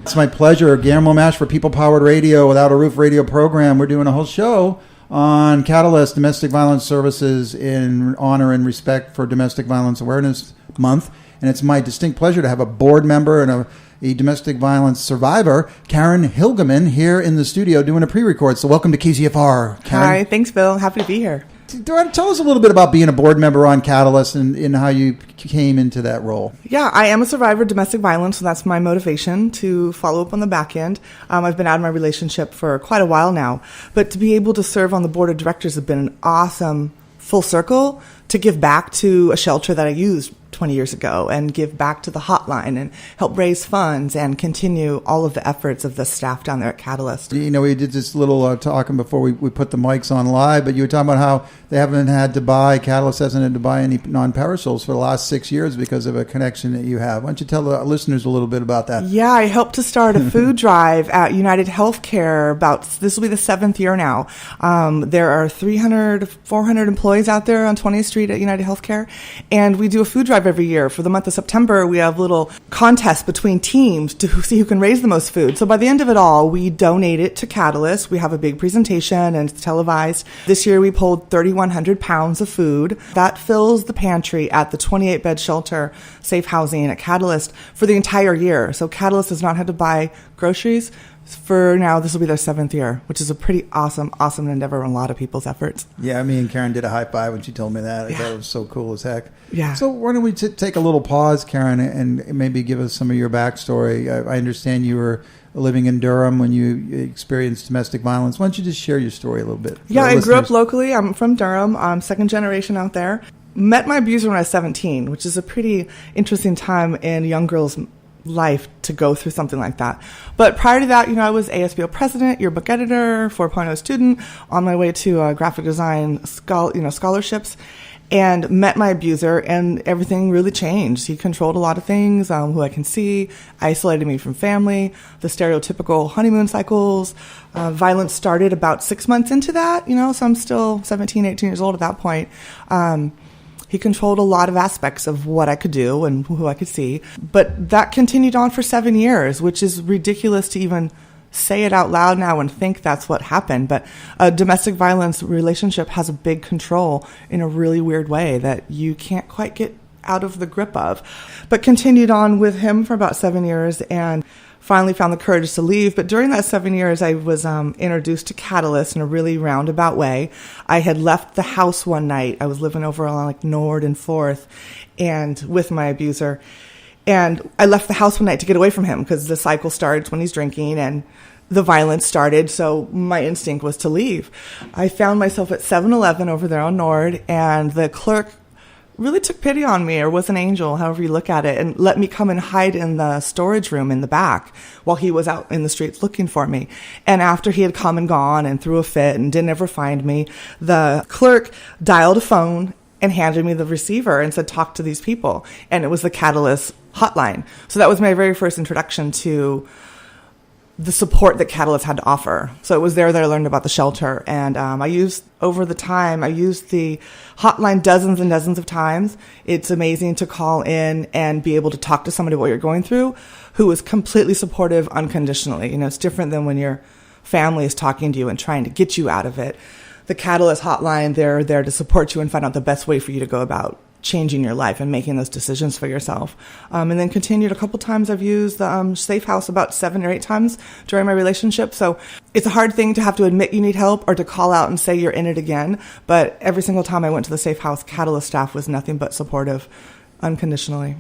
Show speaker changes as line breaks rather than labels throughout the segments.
It's my pleasure. Guillermo Mash for People Powered Radio, Without a Roof radio program. We're doing a whole show on Catalyst Domestic Violence Services in honor and respect for Domestic Violence Awareness Month. And it's my distinct pleasure to have a board member and a domestic violence survivor, Carin Hilgeman, here in the studio doing a pre-record. So welcome to KZFR, Carin.
Hi, thanks, Bill. Happy to be here.
Tell us a little bit about being a board member on Catalyst and how you came into that role.
Yeah, I am a survivor of domestic violence, so that's my motivation to follow up on the back end. I've been out of my relationship for quite a while now, but to be able to serve on the board of directors has been an awesome full circle to give back to a shelter that I used 20 years ago and give back to the hotline and help raise funds and continue all of the efforts of the staff down there at Catalyst.
You know, we did this little talking before we put the mics on live, but you were talking about how they haven't had to buy, Catalyst hasn't had to buy any non-perishables for the last 6 years because of a connection that you have. Why don't you tell the listeners a little bit about that?
Yeah, I helped to start a food drive at United Healthcare this will be the 7th year now. There are 400 employees out there on 20th Street at United Healthcare, and we do a food drive every year. For the month of September, we have little contests between teams to see who can raise the most food. So by the end of it all, we donate it to Catalyst. We have a big presentation and it's televised. This year we pulled 3,100 pounds of food. That fills the pantry at the 28-bed shelter, safe housing at Catalyst for the entire year. So Catalyst has not had to buy groceries. For now, this will be their 7th year, which is a pretty awesome endeavor on a lot of people's efforts.
Yeah, me and Carin did a high five when she told me that. I thought it was so cool as heck.
Yeah.
So why don't we take a little pause, Carin, and maybe give us some of your backstory. I understand you were living in Durham when you experienced domestic violence. Why don't you just share your story a little bit?
Yeah, I grew up locally. I'm from Durham. I'm second generation out there. Met my abuser when I was 17, which is a pretty interesting time in a young girl's life to go through something like that. But prior to that, I was ASBO president, yearbook editor, 4.0 student, on my way to graphic design scholarships, and met my abuser, and everything really changed. He controlled a lot of things, who I can see, isolated me from family, the stereotypical honeymoon cycles. Violence started about 6 months into that, so I'm still 17, 18 years old at that point. He controlled a lot of aspects of what I could do and who I could see. But that continued on for 7 years, which is ridiculous to even say it out loud now and think that's what happened. But a domestic violence relationship has a big control in a really weird way that you can't quite get out of the grip of. But continued on with him for about 7 years and finally found the courage to leave. But during that 7 years, I was introduced to Catalyst in a really roundabout way. I had left the house one night. I was living over on Nord and 4th and with my abuser. And I left the house one night to get away from him because the cycle starts when he's drinking and the violence started. So my instinct was to leave. I found myself at 7-Eleven over there on Nord, and the clerk really took pity on me, or was an angel, however you look at it, and let me come and hide in the storage room in the back while he was out in the streets looking for me. And after he had come and gone and threw a fit and didn't ever find me, the clerk dialed a phone and handed me the receiver and said, talk to these people. And it was the Catalyst hotline. So that was my very first introduction to the support that Catalyst had to offer. So it was there that I learned about the shelter. And I used the hotline dozens and dozens of times. It's amazing to call in and be able to talk to somebody what you're going through who is completely supportive unconditionally. It's different than when your family is talking to you and trying to get you out of it. The Catalyst hotline, they're there to support you and find out the best way for you to go about changing your life and making those decisions for yourself. And then continued a couple times. I've used the Safe House about 7 or 8 times during my relationship. So it's a hard thing to have to admit you need help or to call out and say you're in it again. But every single time I went to the Safe House, Catalyst staff was nothing but supportive unconditionally.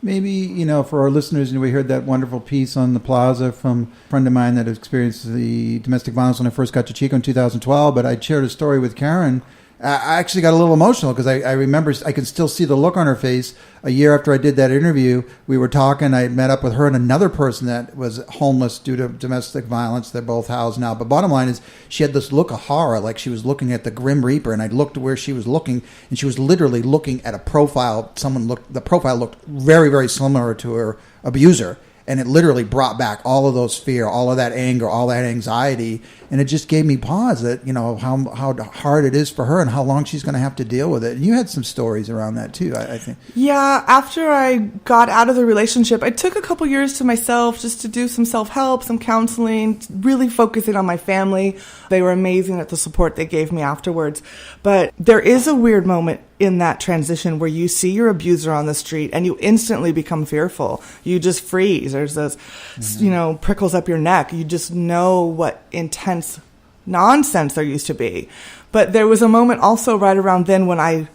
Maybe, for our listeners, we heard that wonderful piece on the plaza from a friend of mine that experienced the domestic violence when I first got to Chico in 2012. But I shared a story with Carin. I actually got a little emotional because I remember I could still see the look on her face. A year after I did that interview, we were talking. I had met up with her and another person that was homeless due to domestic violence. They're both housed now. But bottom line is she had this look of horror, like she was looking at the Grim Reaper. And I looked where she was looking, and she was literally looking at a profile. The profile looked very, very similar to her abuser. And it literally brought back all of those fear, all of that anger, all that anxiety. And it just gave me pause that, how hard it is for her and how long she's going to have to deal with it. And you had some stories around that too, I think.
Yeah, after I got out of the relationship, I took a couple years to myself just to do some self-help, some counseling, really focusing on my family. They were amazing at the support they gave me afterwards. But there is a weird moment in that transition where you see your abuser on the street and you instantly become fearful. You just freeze. There's those, prickles up your neck. You just know what intense nonsense there used to be. But there was a moment also right around then when I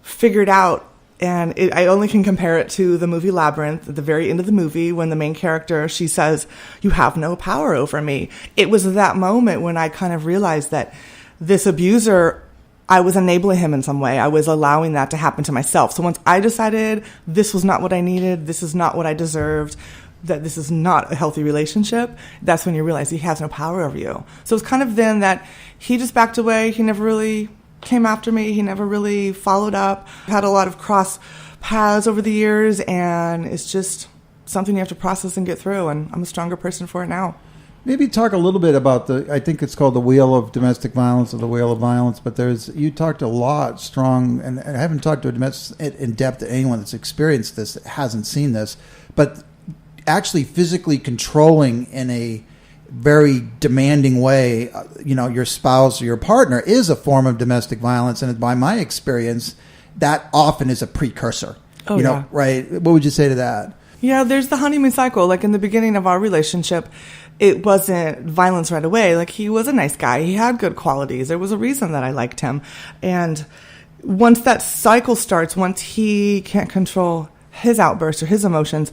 figured out, and I only can compare it to the movie Labyrinth, at the very end of the movie when the main character, she says, "You have no power over me." It was that moment when I kind of realized that this abuser, I was enabling him in some way. I was allowing that to happen to myself. So once I decided this was not what I needed, this is not what I deserved, that this is not a healthy relationship, that's when you realize he has no power over you. So it's kind of then that he just backed away. He never really came after me. He never really followed up. Had a lot of cross paths over the years, and it's just something you have to process and get through, and I'm a stronger person for it now.
Maybe talk a little bit about I think it's called the Wheel of Domestic Violence or the Wheel of Violence, but you talked a lot strong, and I haven't talked to in depth to anyone that's experienced this, that hasn't seen this, but actually physically controlling in a very demanding way, your spouse or your partner is a form of domestic violence. And by my experience, that often is a precursor, right? What would you say to that?
Yeah, there's the honeymoon cycle. Like in the beginning of our relationship, it wasn't violence right away. Like he was a nice guy. He had good qualities. There was a reason that I liked him. And once that cycle starts, once he can't control his outbursts or his emotions,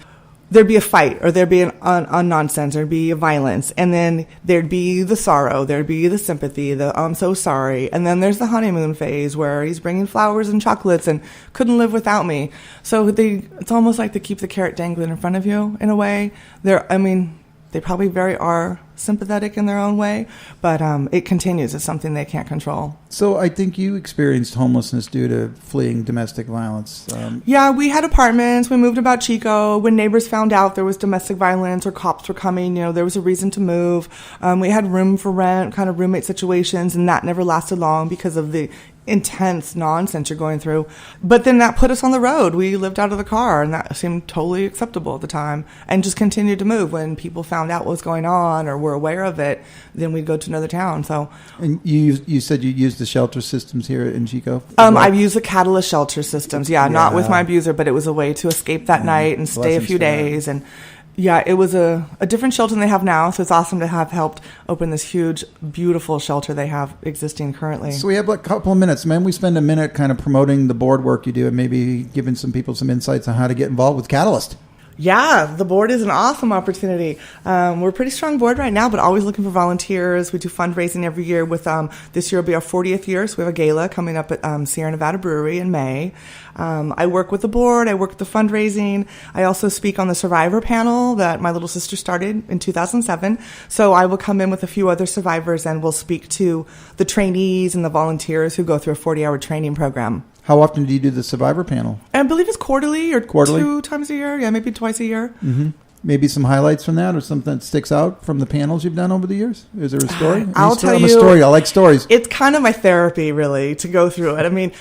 there'd be a fight, or there'd be a nonsense, there'd be a violence, and then there'd be the sorrow, there'd be the sympathy, the I'm so sorry, and then there's the honeymoon phase where he's bringing flowers and chocolates and couldn't live without me. So it's almost like they keep the carrot dangling in front of you in a way. They probably are sympathetic in their own way, but it continues. It's something they can't control.
So I think you experienced homelessness due to fleeing domestic violence.
Yeah, we had apartments. We moved about Chico. When neighbors found out there was domestic violence or cops were coming, there was a reason to move. We had room for rent, kind of roommate situations, and that never lasted long because of the intense nonsense you're going through. But then that put us on the road. We lived out of the car, and that seemed totally acceptable at the time, and just continued to move. When people found out what was going on or were aware of it, then we'd go to another town. So,
and you said you used the shelter systems here in Chico?
I've used the Catalyst shelter systems. Yeah, not with my abuser, but it was a way to escape that night and stay a few days. And yeah, it was a different shelter than they have now, so it's awesome to have helped open this huge, beautiful shelter they have existing currently.
So we have a couple of minutes. Man, we spend a minute kind of promoting the board work you do and maybe giving some people some insights on how to get involved with Catalyst.
Yeah, the board is an awesome opportunity. We're a pretty strong board right now, but always looking for volunteers. We do fundraising every year with, this year will be our 40th year, so we have a gala coming up at Sierra Nevada Brewery in May. I work with the board, I work with the fundraising. I also speak on the survivor panel that my little sister started in 2007. So I will come in with a few other survivors and we'll speak to the trainees and the volunteers who go through a 40-hour training program.
How often do you do the survivor panel?
I believe it's quarterly or 2 times a year. Yeah, maybe twice a year.
Mm-hmm. Maybe some highlights from that or something that sticks out from the panels you've done over the years? Is there a story?
I'll tell you.
I'm a story. I like stories.
It's kind of my therapy, really, to go through it. I mean,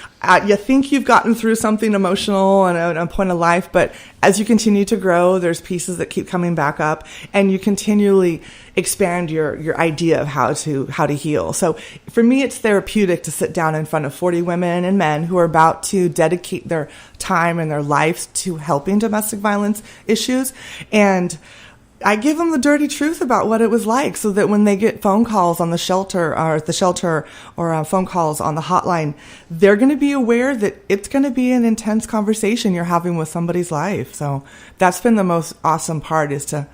you think you've gotten through something emotional and a point of life, but as you continue to grow, there's pieces that keep coming back up, and you continually expand your idea of how to heal. So for me, it's therapeutic to sit down in front of 40 women and men who are about to dedicate their time and their lives to helping domestic violence issues. And I give them the dirty truth about what it was like, so that when they get phone calls on the shelter or phone calls on the hotline, they're going to be aware that it's going to be an intense conversation you're having with somebody's life. So that's been the most awesome part, is to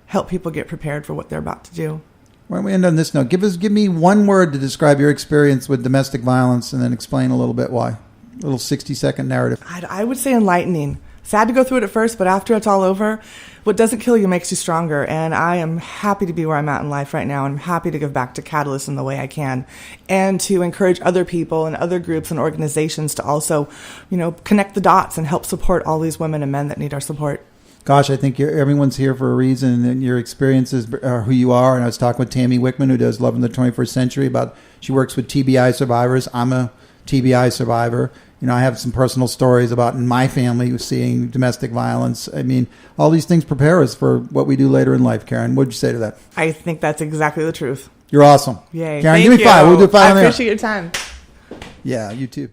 help people get prepared for what they're about to do.
Why don't we end on this note? Give me one word to describe your experience with domestic violence, and then explain a little bit why. A little 60-second narrative.
I would say enlightening. Sad to go through it at first, but after it's all over, what doesn't kill you makes you stronger. And I am happy to be where I'm at in life right now. I'm happy to give back to Catalyst in the way I can, and to encourage other people and other groups and organizations to also, connect the dots and help support all these women and men that need our support.
Gosh, I think everyone's here for a reason, and your experiences are who you are. And I was talking with Tammy Wickman, who does Love in the 21st Century, about she works with TBI survivors. I'm a TBI survivor. You know, I have some personal stories about in my family seeing domestic violence. I mean, all these things prepare us for what we do later in life. Carin, what'd you say to that?
I think that's exactly the truth.
You're awesome.
Yay.
Carin,
Thank
give me
you.
5. We'll do 5
I
on there.
appreciate your time.
Yeah, you too.